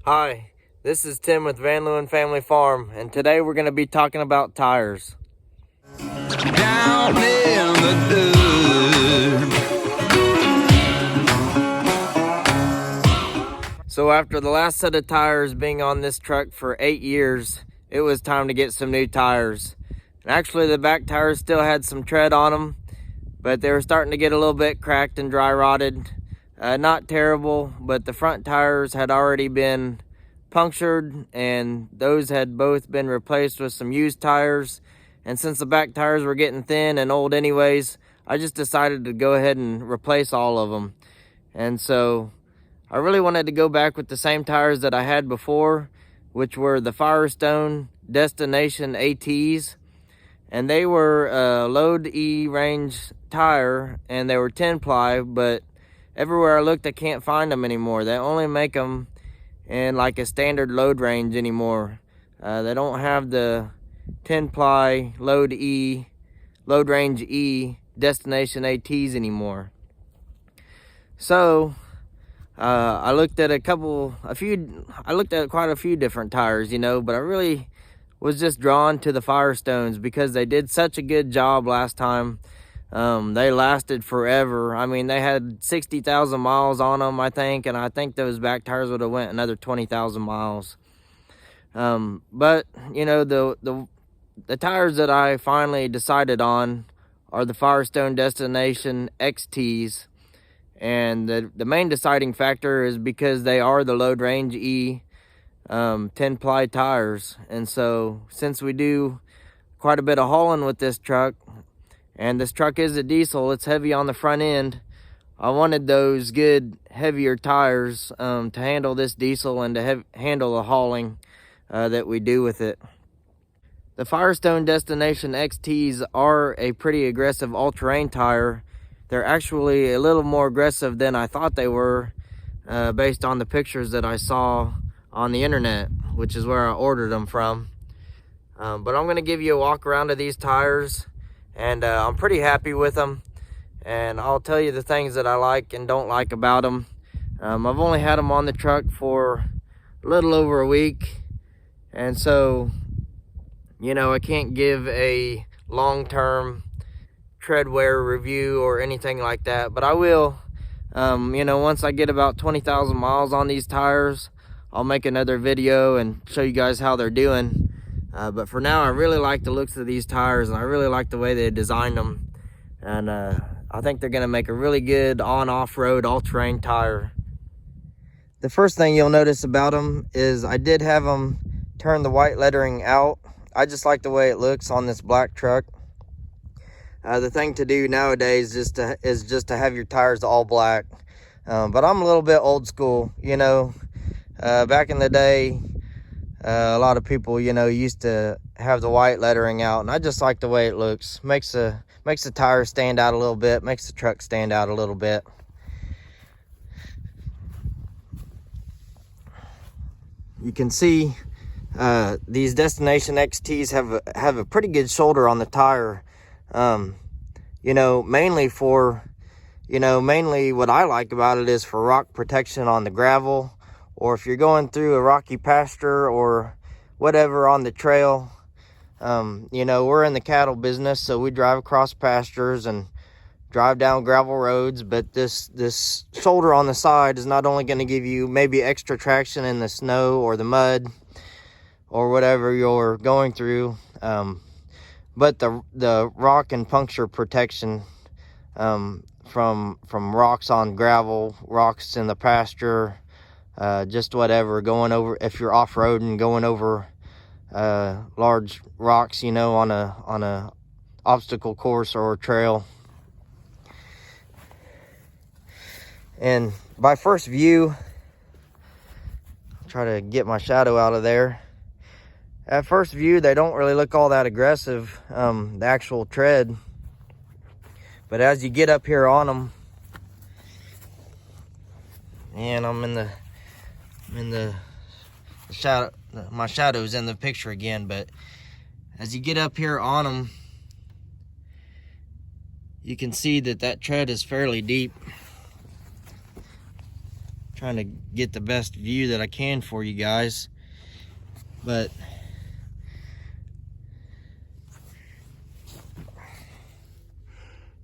Hi, this is Tim with VanLeeuwen Family Farm, and today we're going to be talking about tires. Down in the So after the last set of tires being on this truck for 8 years, it was time to get some new tires. And actually the back tires still had some tread on them, but they were starting to get a little bit cracked and dry rotted. Not terrible, but the front tires had already been punctured, and those had both been replaced with some used tires. And since the back tires were getting thin and old anyways, I just decided to go ahead and replace all of them. And so I really wanted to go back with the same tires that I had before, which were the Firestone Destination ATs. And they were a load E range tire, and they were 10 ply, but everywhere I looked I can't find them anymore. They only make them in like a standard load range anymore. They don't have the 10 ply load range E Destination ATs anymore. So I looked at I looked at quite a few different tires, but I really was just drawn to the Firestones because they did such a good job last time. They lasted forever. I mean, they had 60,000 miles on them, I think, and I think those back tires would have went another 20,000 miles. But the tires that I finally decided on are the Firestone Destination XTs, and the main deciding factor is because they are the load range E 10 ply tires. And so since we do quite a bit of hauling with this truck, and this truck is a diesel, it's heavy on the front end, I wanted those good heavier tires to handle this diesel and to handle the hauling that we do with it. The Firestone Destination XTs are a pretty aggressive all-terrain tire. They're actually a little more aggressive than I thought they were, based on the pictures that I saw on the internet, which is where I ordered them from. But I'm going to give you a walk around of these tires, and I'm pretty happy with them, and I'll tell you the things that I like and don't like about them. I've only had them on the truck for a little over a week, and so I can't give a long-term tread wear review or anything like that, but I will. Once I get about 20,000 miles on these tires, I'll make another video and show you guys how they're doing. But for now, I really like the looks of these tires, and I really like the way they designed them. And I think they're going to make a really good on-off-road all-terrain tire. The first thing you'll notice about them is I did have them turn the white lettering out. I just like the way it looks on this black truck. The thing to do nowadays is just to have your tires all black. But I'm a little bit old school, back in the day, a lot of people, used to have the white lettering out, and I just like the way it looks. Makes the tires stand out a little bit, makes the truck stand out a little bit. You can see these Destination XTs have a pretty good shoulder on the tire. Mainly what I like about it is for rock protection on the gravel, or if you're going through a rocky pasture or whatever on the trail. We're in the cattle business, so we drive across pastures and drive down gravel roads, but this shoulder on the side is not only going to give you maybe extra traction in the snow or the mud or whatever you're going through, but the rock and puncture protection from rocks on gravel, rocks in the pasture, just whatever, going over, if you're off-roading, going over large rocks, on a obstacle course or a trail. And by first view, I'll try to get my shadow out of there. At first view, they don't really look all that aggressive, the actual tread. But as you get up here on them, and I'm in the shadow, my shadow's in the picture again, but as you get up here on them, you can see that tread is fairly deep. Trying to get the best view that I can for you guys. But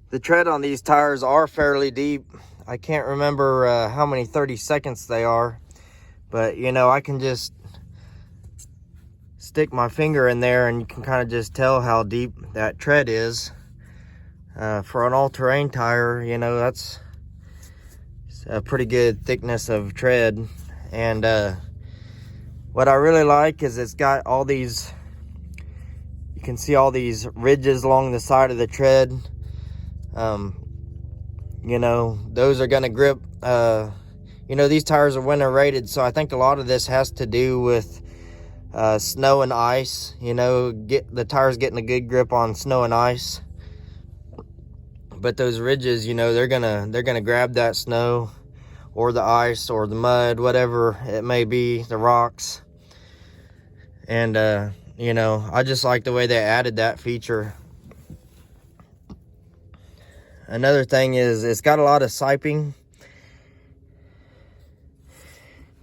the tread on these tires are fairly deep. I can't remember how many 30-seconds they are, but you know, I can just stick my finger in there and you can kind of just tell how deep that tread is. For an all-terrain tire, you know, that's a pretty good thickness of tread. And what I really like is it's got all these, you can see all these ridges along the side of the tread. You know, those are gonna grip. You know, these tires are winter rated, so I think a lot of this has to do with snow and ice. You know, get the tires getting a good grip on snow and ice. But those ridges, you know, they're gonna grab that snow or the ice or the mud, whatever it may be, the rocks. And you know, I just like the way they added that feature. Another thing is it's got a lot of siping.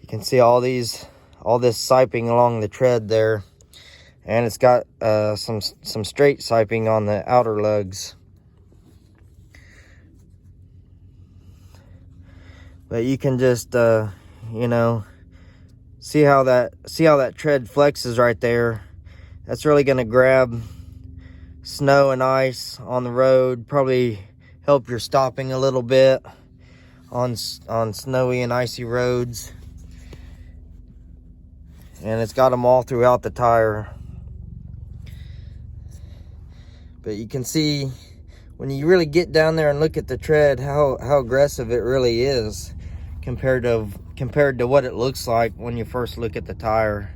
You can see all this siping along the tread there, and it's got some straight siping on the outer lugs. But you can just you know, see how that tread flexes right there. That's really going to grab snow and ice on the road, probably help your stopping a little bit on snowy and icy roads. And it's got them all throughout the tire. But you can see when you really get down there and look at the tread how aggressive it really is compared to what it looks like when you first look at the tire.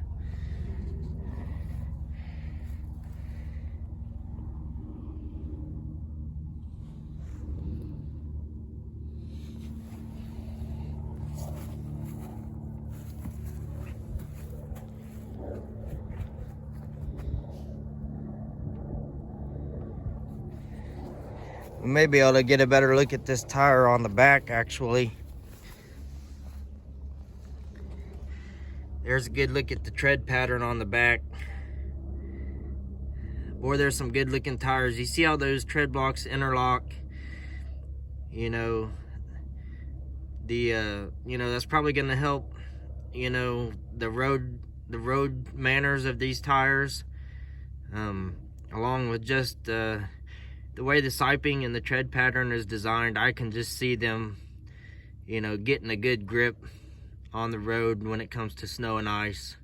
We may be able to get a better look at this tire on the back, actually. There's a good look at the tread pattern on the back. Boy, there's some good looking tires. You see how those tread blocks interlock? You know, you know, that's probably going to help, you know, the road manners of these tires, along with just the way the siping and the tread pattern is designed. I can just see them, you know, getting a good grip on the road when it comes to snow and ice.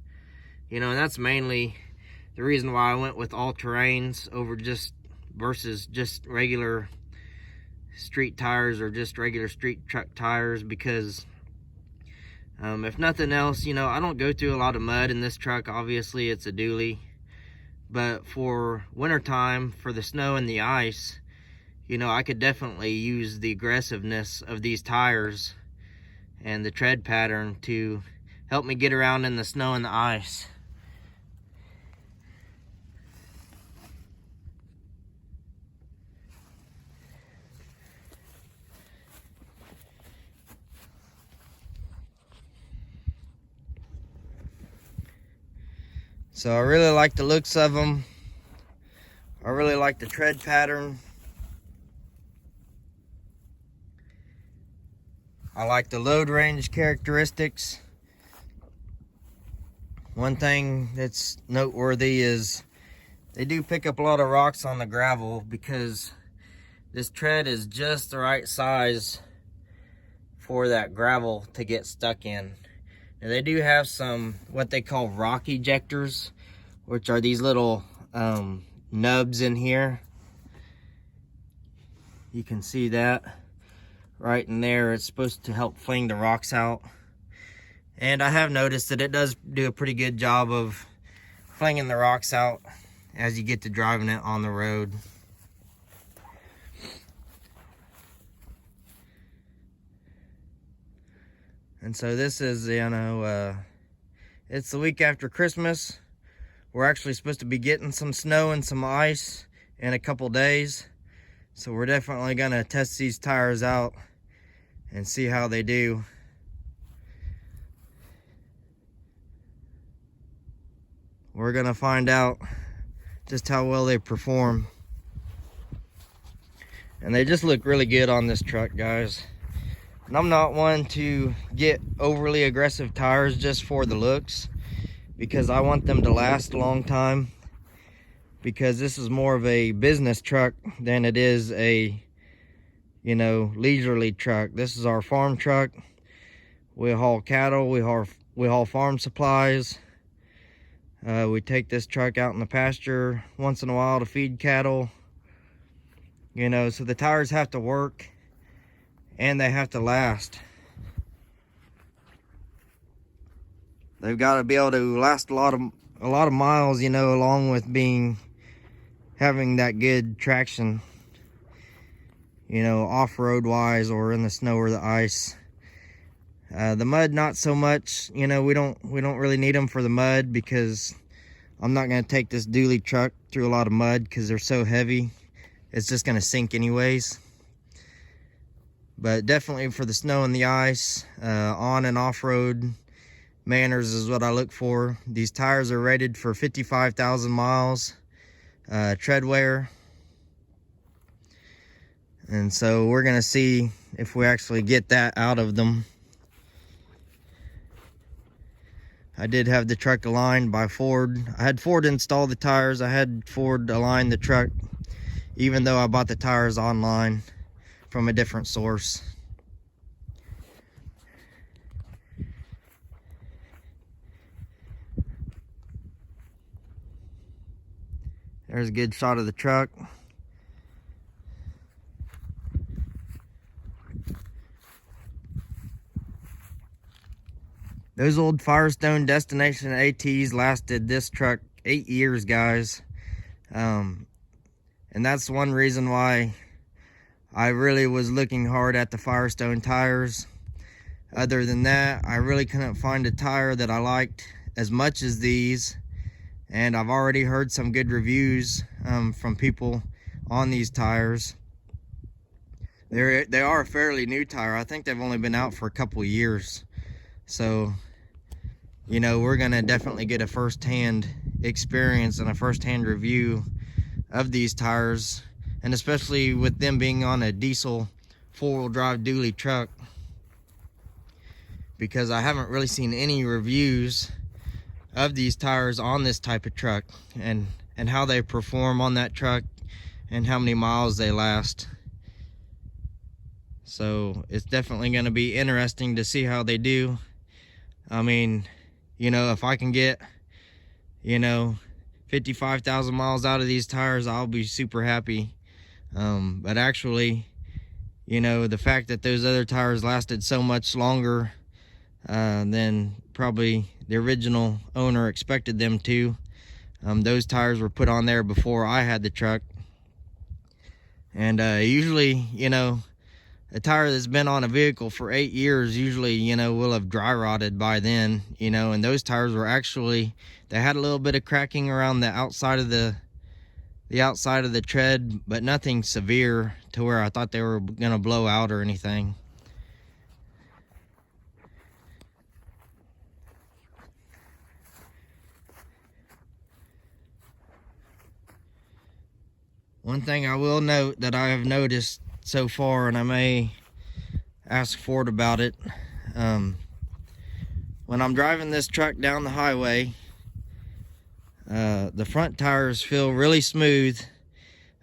You know, and that's mainly the reason why I went with all-terrains over versus just regular street tires or just regular street truck tires, because if nothing else, you know, I don't go through a lot of mud in this truck. Obviously it's a dually, but for wintertime, for the snow and the ice, you know, I could definitely use the aggressiveness of these tires and the tread pattern to help me get around in the snow and the ice. So I really like the looks of them. I really like the tread pattern. I like the load range characteristics. One thing that's noteworthy is they do pick up a lot of rocks on the gravel, because this tread is just the right size for that gravel to get stuck in. Now they do have some what they call rock ejectors, which are these little nubs in here. You can see that right in there. It's supposed to help fling the rocks out. And I have noticed that it does do a pretty good job of flinging the rocks out as you get to driving it on the road. And so this is, you know, it's the week after Christmas. We're actually supposed to be getting some snow and some ice in a couple days. So we're definitely gonna test these tires out and see how they do. we're gonna find out just how well they perform. And they just look really good on this truck, guys. And I'm not one to get overly aggressive tires just for the looks, because I want them to last a long time, because this is more of a business truck than it is a, you know, leisurely truck. This is our farm truck. We haul cattle, we haul farm supplies. We take this truck out in the pasture once in a while to feed cattle. You know, so the tires have to work and they have to last. They've got to be able to last a lot of miles, you know, along with having that good traction, you know, off-road wise or in the snow or the ice. The mud, not so much. You know, we don't really need them for the mud, because I'm not going to take this dually truck through a lot of mud because they're so heavy. It's just going to sink anyways. But definitely for the snow and the ice, on and off-road manners is what I look for. These tires are rated for 55,000 miles tread wear. And so we're going to see if we actually get that out of them. I did have the truck aligned by Ford. I had Ford install the tires. I had Ford align the truck, even though I bought the tires online from a different source. There's a good shot of the truck. Those old Firestone Destination ATs lasted this truck 8 years, guys. And that's one reason why I really was looking hard at the Firestone tires. Other than that, I really couldn't find a tire that I liked as much as these. And I've already heard some good reviews from people on these tires. They are a fairly new tire. I think they've only been out for a couple of years. So, you know, we're gonna definitely get a first-hand experience and a first-hand review of these tires, and especially with them being on a diesel four-wheel drive dually truck, because I haven't really seen any reviews of these tires on this type of truck, and how they perform on that truck and how many miles they last. So it's definitely going to be interesting to see how they do. I mean, you know, if I can get, you know, 55,000 miles out of these tires, I'll be super happy. But actually, you know, the fact that those other tires lasted so much longer than probably the original owner expected them to. Those tires were put on there before I had the truck. And usually, you know, a tire that's been on a vehicle for 8 years usually, you know, will have dry rotted by then, you know. And those tires were actually, they had a little bit of cracking around the outside of the outside of the tread, but nothing severe to where I thought they were gonna blow out or anything. One thing I will note that I have noticed so far, and I may ask Ford about it, when I'm driving this truck down the highway, the front tires feel really smooth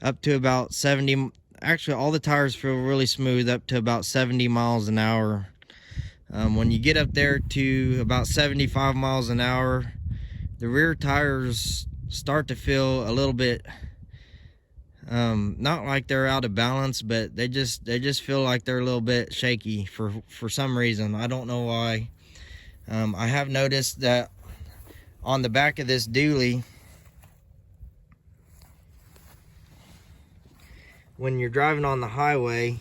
up to about 70. Actually, all the tires feel really smooth up to about 70 miles an hour. When you get up there to about 75 miles an hour, the rear tires start to feel a little bit, not like they're out of balance, but they just feel like they're a little bit shaky for some reason. I don't know why. I have noticed that on the back of this dually, when you're driving on the highway,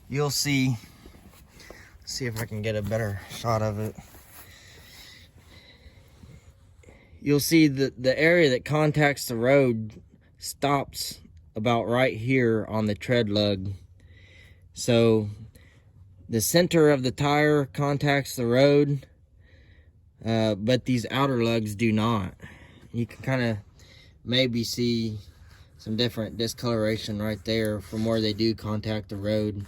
you'll see, let's see if I can get a better shot of it. You'll see the area that contacts the road stops about right here on the tread lug. So the center of the tire contacts the road, but these outer lugs do not. You can kind of maybe see some different discoloration right there from where they do contact the road.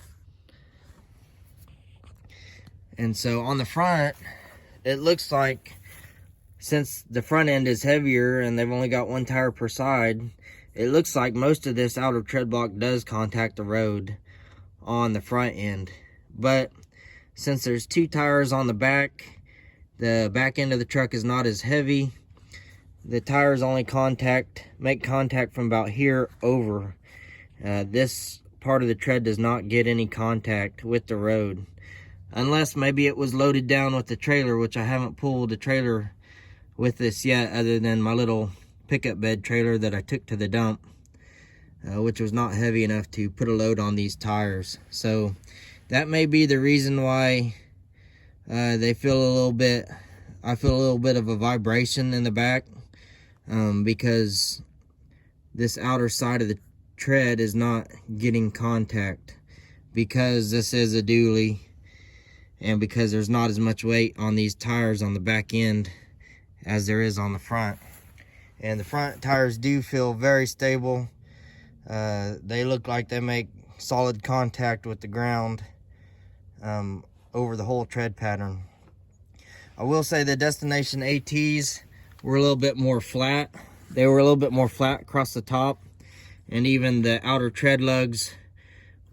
And so on the front, it looks like, since the front end is heavier and they've only got one tire per side, it looks like most of this outer tread block does contact the road on the front end. But since there's two tires on the back end of the truck is not as heavy. The tires only make contact from about here over. This part of the tread does not get any contact with the road, unless maybe it was loaded down with the trailer, which I haven't pulled the trailer with this yet, other than my little pickup bed trailer that I took to the dump, which was not heavy enough to put a load on these tires. So that may be the reason why I feel a little bit of a vibration in the back, because this outer side of the tread is not getting contact, because this is a dually and because there's not as much weight on these tires on the back end as there is on the front. And the front tires do feel very stable. They look like they make solid contact with the ground over the whole tread pattern. I will say the Destination ATs were a little bit more flat. They were a little bit more flat across the top, and even the outer tread lugs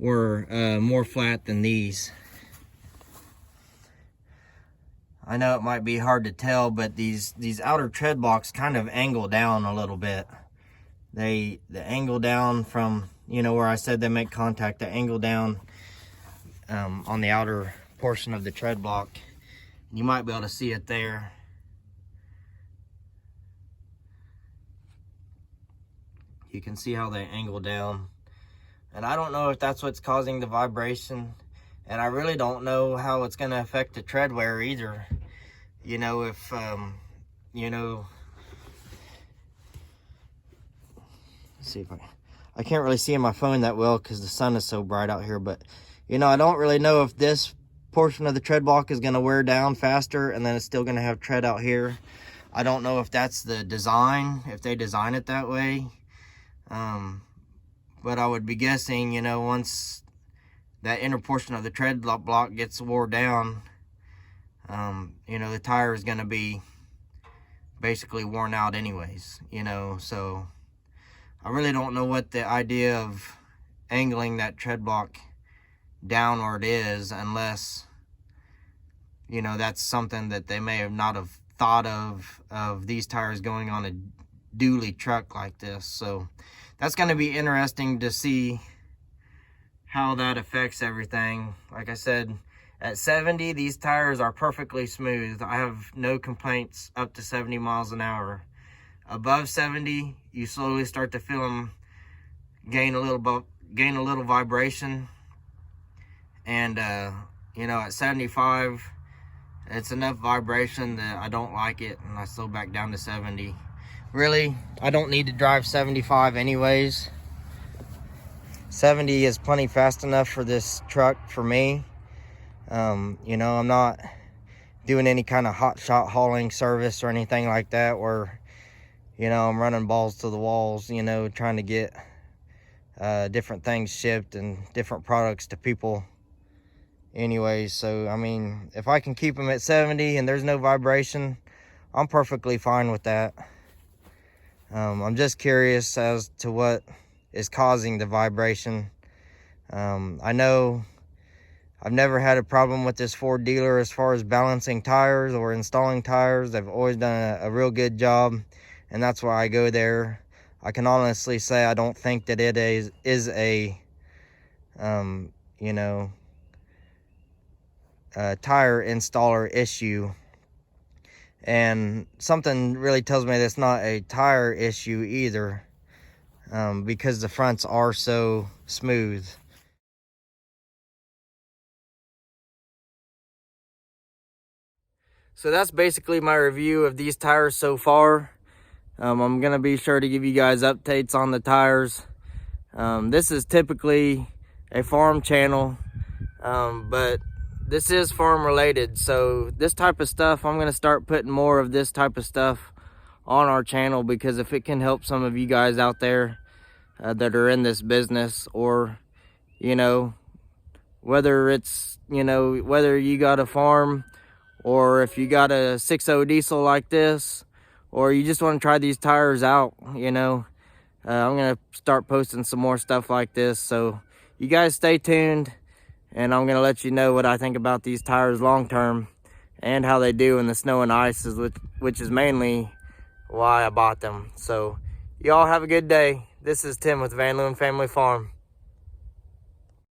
were more flat than these. I know it might be hard to tell, but these outer tread blocks kind of angle down a little bit. They angle down from, you know, where I said they make contact, they angle down on the outer portion of the tread block. You might be able to see it there. You can see how they angle down. And I don't know if that's what's causing the vibration. And I really don't know how it's going to affect the tread wear either. You know, if, you know, let's see if I can't really see in my phone that well because the sun is so bright out here. But, you know, I don't really know if this portion of the tread block is going to wear down faster and then it's still going to have tread out here. I don't know if that's the design, if they design it that way. But I would be guessing, you know, once that inner portion of the tread block gets wore down, you know, the tire is going to be basically worn out anyways, you know. So I really don't know what the idea of angling that tread block downward is, unless, you know, that's something that they may have not have thought of these tires going on a dually truck like this. So that's going to be interesting to see how that affects everything. Like I said, at 70, these tires are perfectly smooth. I have no complaints up to 70 miles an hour. Above 70, you slowly start to feel them gain a little vibration. And you know, at 75, it's enough vibration that I don't like it, and I slow back down to 70. Really, I don't need to drive 75 anyways. 70 is plenty fast enough for this truck for me. You know, I'm not doing any kind of hot shot hauling service or anything like that where, you know, I'm running balls to the walls, you know, trying to get different things shipped and different products to people anyways. So, I mean, if I can keep them at 70 and there's no vibration, I'm perfectly fine with that. I'm just curious as to what is causing the vibration. I know I've never had a problem with this Ford dealer as far as balancing tires or installing tires. They've always done a real good job, and that's why I go there. I can honestly say I don't think that it is a you know, tire installer issue. And something really tells me that's not a tire issue either, because the fronts are so smooth. So that's basically my review of these tires so far. I'm going to be sure to give you guys updates on the tires. This is typically a farm channel, but this is farm related, so this type of stuff, I'm going to start putting more of this type of stuff on our channel, because if it can help some of you guys out there that are in this business, or whether it's whether you got a farm, or if you got a 6.0 diesel like this, or you just want to try these tires out, I'm gonna start posting some more stuff like this. So you guys stay tuned, and I'm gonna let you know what I think about these tires long term and how they do in the snow and ice, which is mainly why I bought them. So y'all have a good day. This is Tim with VanLeeuwen Family Farm.